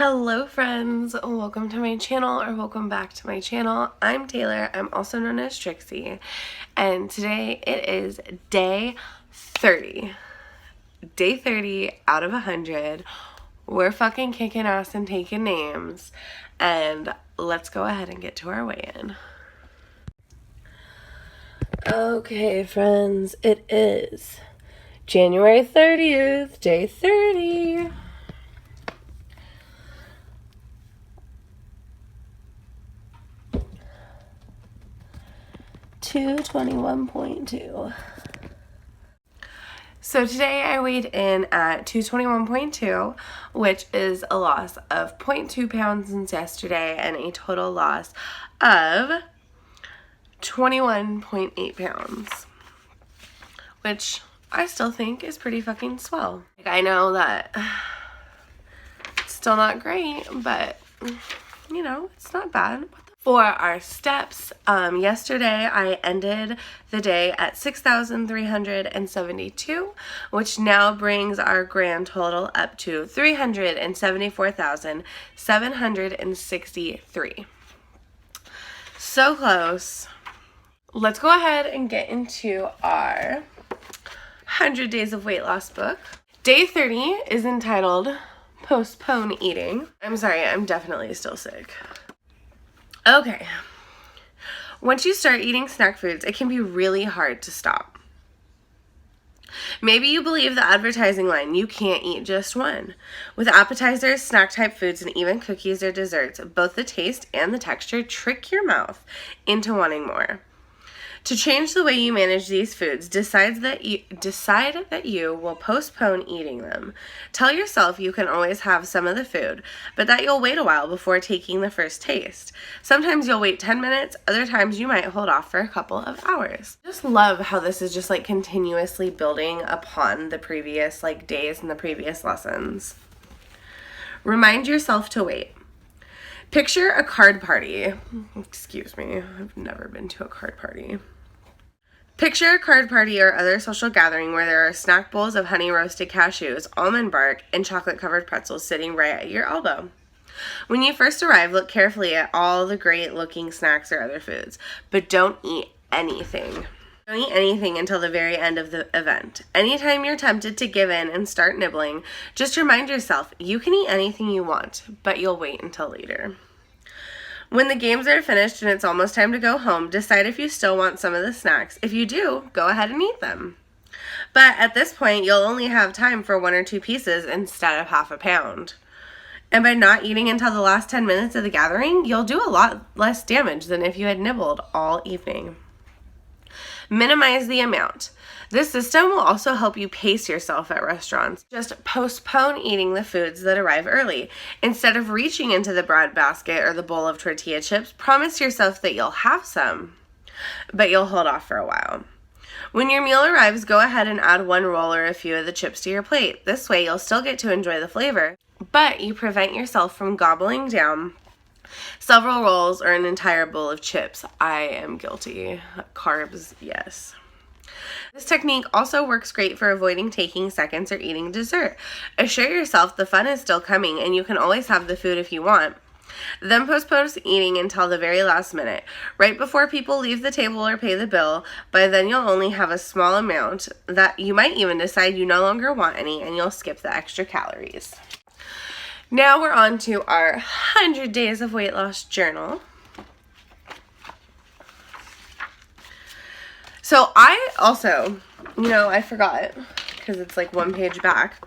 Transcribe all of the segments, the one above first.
Hello friends, welcome to my channel, or welcome back to my channel. I'm Taylor, I'm also known as Trixie, and today it is day 30. Day 30 out of 100. We're fucking kicking ass and taking names, and let's go ahead and get to our weigh-in. Okay friends, it is January 30th, day 30. $221.2. So today I weighed in at 221.2, which is a loss of 0.2 pounds since yesterday and a total loss of 21.8 pounds, which I still think is pretty fucking swell. Like, I know that it's still not great, but you know, it's not bad. For our steps, yesterday I ended the day at 6,372, which now brings our grand total up to 374,763. So close. Let's go ahead and get into our 100 Days of Weight Loss book. Day 30 is entitled Postpone Eating. I'm sorry, I'm definitely still sick. Okay, once you start eating snack foods, it can be really hard to stop. Maybe you believe the advertising line, you can't eat just one. With appetizers, snack type foods, and even cookies or desserts, both the taste and the texture trick your mouth into wanting more. To change the way you manage these foods, decide that you will postpone eating them. Tell yourself you can always have some of the food, but that you'll wait a while before taking the first taste. Sometimes you'll wait 10 minutes, other times you might hold off for a couple of hours. I just love how this is just like continuously building upon the previous days and the previous lessons. Remind yourself to wait. Picture a card party. Excuse me, I've never been to a card party. Picture a card party or other social gathering where there are snack bowls of honey roasted cashews, almond bark, and chocolate covered pretzels sitting right at your elbow. When you first arrive, look carefully at all the great looking snacks or other foods, but don't eat anything. Don't eat anything until the very end of the event. Anytime you're tempted to give in and start nibbling, just remind yourself you can eat anything you want, but you'll wait until later. When the games are finished and it's almost time to go home, decide if you still want some of the snacks. If you do, go ahead and eat them. But at this point, you'll only have time for 1 or 2 pieces instead of half a pound. And by not eating until the last 10 minutes of the gathering, you'll do a lot less damage than if you had nibbled all evening. Minimize the amount. This system will also help you pace yourself at restaurants. Just postpone eating the foods that arrive early. Instead of reaching into the bread basket or the bowl of tortilla chips, promise yourself that you'll have some, but you'll hold off for a while. When your meal arrives, go ahead and add 1 roll or a few of the chips to your plate. This way you'll still get to enjoy the flavor, but you prevent yourself from gobbling down several rolls or an entire bowl of chips. I am guilty. Carbs, yes. This technique also works great for avoiding taking seconds or eating dessert. Assure yourself the fun is still coming and you can always have the food if you want. Then postpone eating until the very last minute, right before people leave the table or pay the bill. By then you'll only have a small amount that you might even decide you no longer want any, and you'll skip the extra calories. Now we're on to our 100 Days of Weight Loss journal. So I also, I forgot, because it's like 1 page back.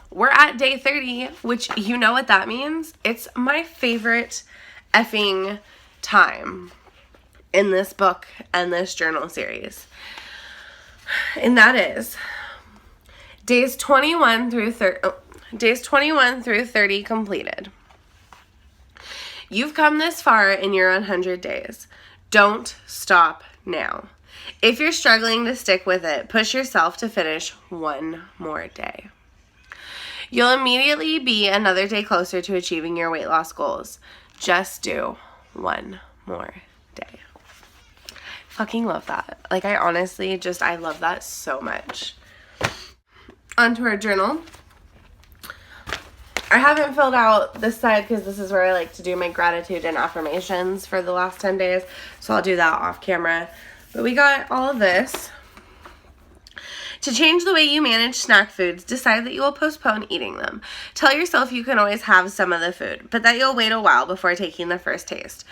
We're at day 30, which you know what that means. It's my favorite effing time in this book and this journal series. And that is days 21 through 30 completed. You've come this far in your 100 days. Don't stop now. If you're struggling to stick with it, push yourself to finish 1 more day. You'll immediately be another day closer to achieving your weight loss goals. Just do 1 more day. Fucking love that. Like, I honestly I love that so much. Onto our journal. I haven't filled out this side because this is where I like to do my gratitude and affirmations for the last 10 days. So I'll do that off camera. But we got all of this. To change the way you manage snack foods, decide that you will postpone eating them. Tell yourself you can always have some of the food, but that you'll wait a while before taking the first taste.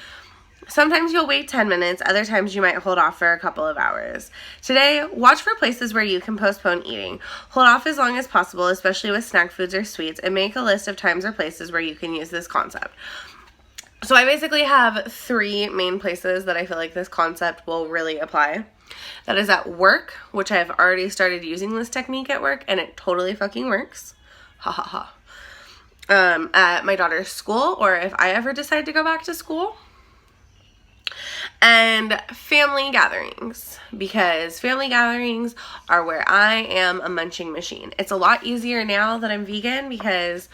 Sometimes you'll wait 10 minutes, other times you might hold off for a couple of hours. Today, watch for places where you can postpone eating. Hold off as long as possible, especially with snack foods or sweets, and make a list of times or places where you can use this concept. So I basically have 3 main places that I feel like this concept will really apply. That is at work, which I've already started using this technique at work, and it totally fucking works. Ha ha ha. At my daughter's school, or if I ever decide to go back to school. And family gatherings, because family gatherings are where I am a munching machine. It's a lot easier now that I'm vegan because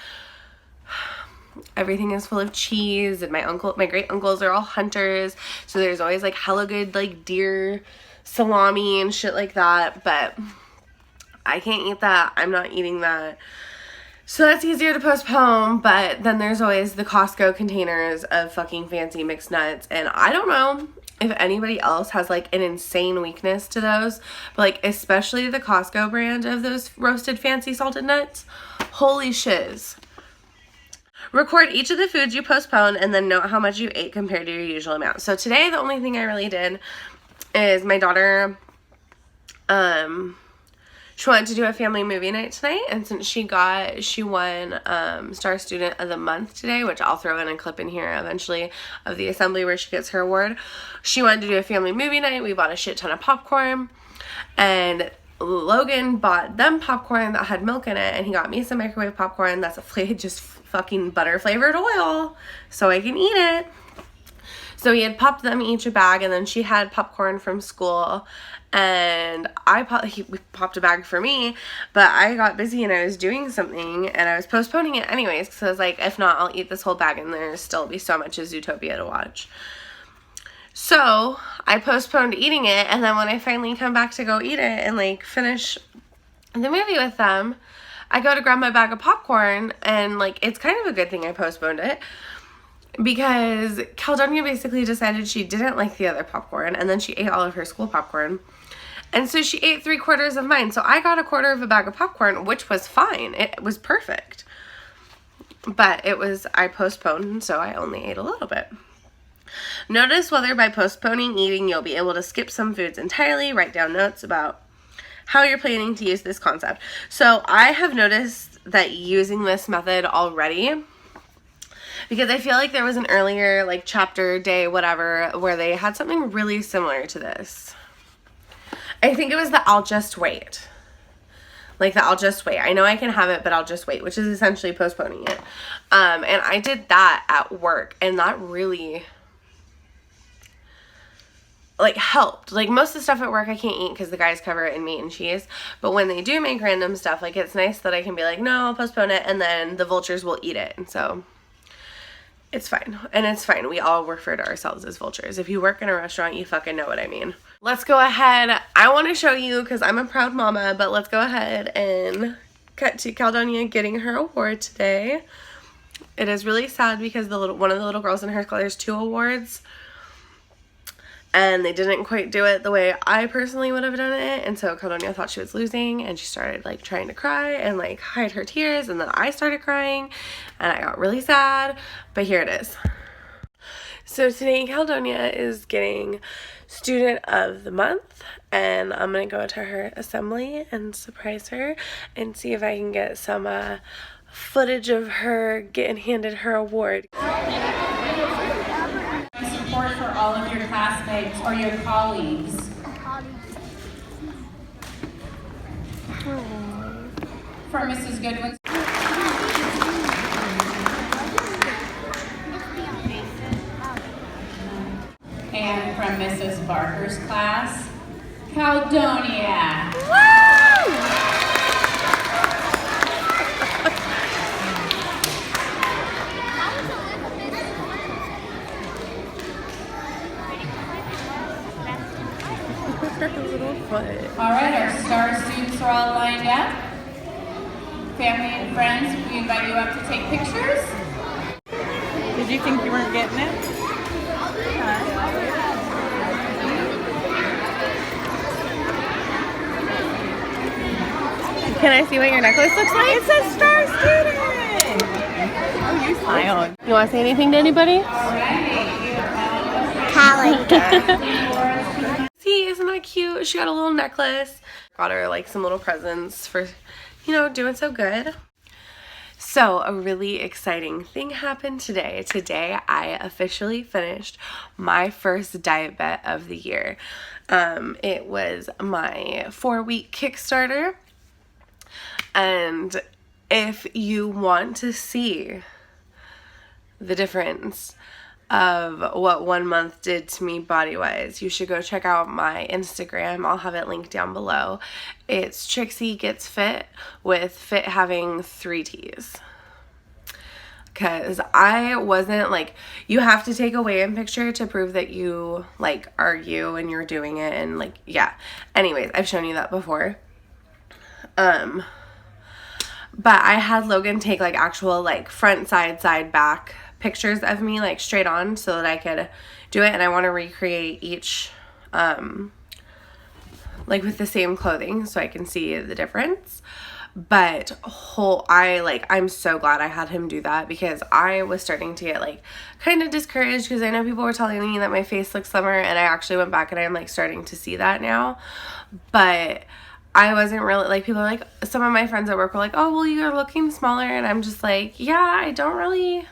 everything is full of cheese, and my great uncles are all hunters, so there's always like hella good like deer salami and shit like that, but I can't eat that. I'm not eating that. So that's easier to postpone, but then there's always the Costco containers of fucking fancy mixed nuts, and I don't know if anybody else has like an insane weakness to those, but like especially the Costco brand of those roasted fancy salted nuts. Holy shiz. Record each of the foods you postponed and then note how much you ate compared to your usual amount. So today the only thing I really did is my daughter, she wanted to do a family movie night tonight, and since she won Star Student of the Month today, which I'll throw in a clip in here eventually of the assembly where she gets her award. She wanted to do a family movie night. We bought a shit ton of popcorn, and Logan bought them popcorn that had milk in it, and he got me some microwave popcorn that's just fucking butter flavored oil so I can eat it. So he had popped them each a bag, and then she had popcorn from school, and he popped a bag for me, but I got busy and I was doing something, and I was postponing it anyways, because I was like, if not, I'll eat this whole bag, and there's still be so much of Zootopia to watch. So I postponed eating it, and then when I finally come back to go eat it and like finish the movie with them, I go to grab my bag of popcorn, and like it's kind of a good thing I postponed it, because Caledonia basically decided she didn't like the other popcorn, and then she ate all of her school popcorn. And so she ate 3/4 of mine. So I got 1/4 of a bag of popcorn, which was fine. It was perfect. But I postponed, so I only ate a little bit. Notice whether by postponing eating you'll be able to skip some foods entirely. Write down notes about how you're planning to use this concept. So I have noticed that using this method already, because I feel like there was an earlier like chapter, day, whatever, where they had something really similar to this. I think it was the I'll just wait. Like the I'll just wait. I know I can have it, but I'll just wait, which is essentially postponing it. And I did that at work, and that really like helped. Like most of the stuff at work I can't eat because the guys cover it in meat and cheese, but when they do make random stuff, like it's nice that I can be like, no, I'll postpone it, and then the vultures will eat it. And so it's fine. And it's fine. We all refer to ourselves as vultures. If you work in a restaurant, you fucking know what I mean. Let's go ahead. I want to show you, because I'm a proud mama, but let's go ahead and cut to Caledonia getting her award today. It is really sad because one of the little girls in her class has 2 awards, and they didn't quite do it the way I personally would have done it. And so Caledonia thought she was losing, and she started like trying to cry and like hide her tears, and then I started crying and I got really sad. But here it is. So today Caledonia is getting Student of the Month, and I'm gonna go to her assembly and surprise her and see if I can get some footage of her getting handed her award. Support for all of your classmates or your colleagues. For Mrs. Goodwin. And from Mrs. Barker's class, Caledonia. Her little foot. All right, our star students are all lined up. family and friends, we invite you up to take pictures. Did you think you weren't getting it? Can I see what your necklace looks like? It says Star Student! Oh, you smiled. You want to say anything to anybody? See, isn't that cute? She got a little necklace. Got her like some little presents for, you know, doing so good. So a really exciting thing happened today. Today I officially finished my first DietBet of the year. It was my 4-week Kickstarter. And if you want to see the difference of what 1 month did to me body-wise, you should go check out my Instagram. I'll have it linked down below. It's Trixie Gets Fit, with fit having 3 T's. Because I wasn't like, you have to take a weigh-in picture to prove that you like are you and you're doing it, and like, yeah. Anyways, I've shown you that before. But I had Logan take like actual like front, side, back pictures of me like straight on so that I could do it, and I want to recreate each like with the same clothing so I can see the difference. But I'm so glad I had him do that, because I was starting to get like kind of discouraged, because I know people were telling me that my face looks slimmer, and I actually went back and I'm like starting to see that now. But I wasn't really, like, people are like, some of my friends at work were like, oh, well, you're looking smaller, and I'm just like, yeah, I don't really,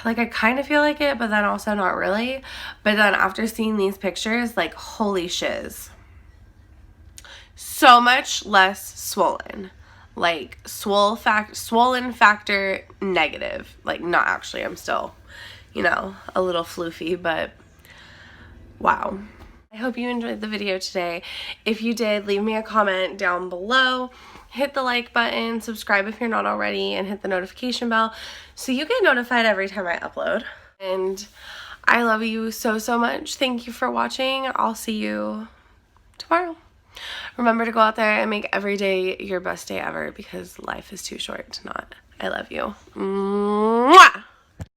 like, I kind of feel like it, but then also not really. But then after seeing these pictures, like, holy shiz. So much less swollen. Like, swollen factor negative. Like, not actually, I'm still, you know, a little floofy, but wow. I hope you enjoyed the video today. If you did, leave me a comment down below. Hit the like button, subscribe if you're not already, and hit the notification bell so you get notified every time I upload. And I love you so, so much. Thank you for watching. I'll see you tomorrow. Remember to go out there and make every day your best day ever, because life is too short to not. I love you. Mwah!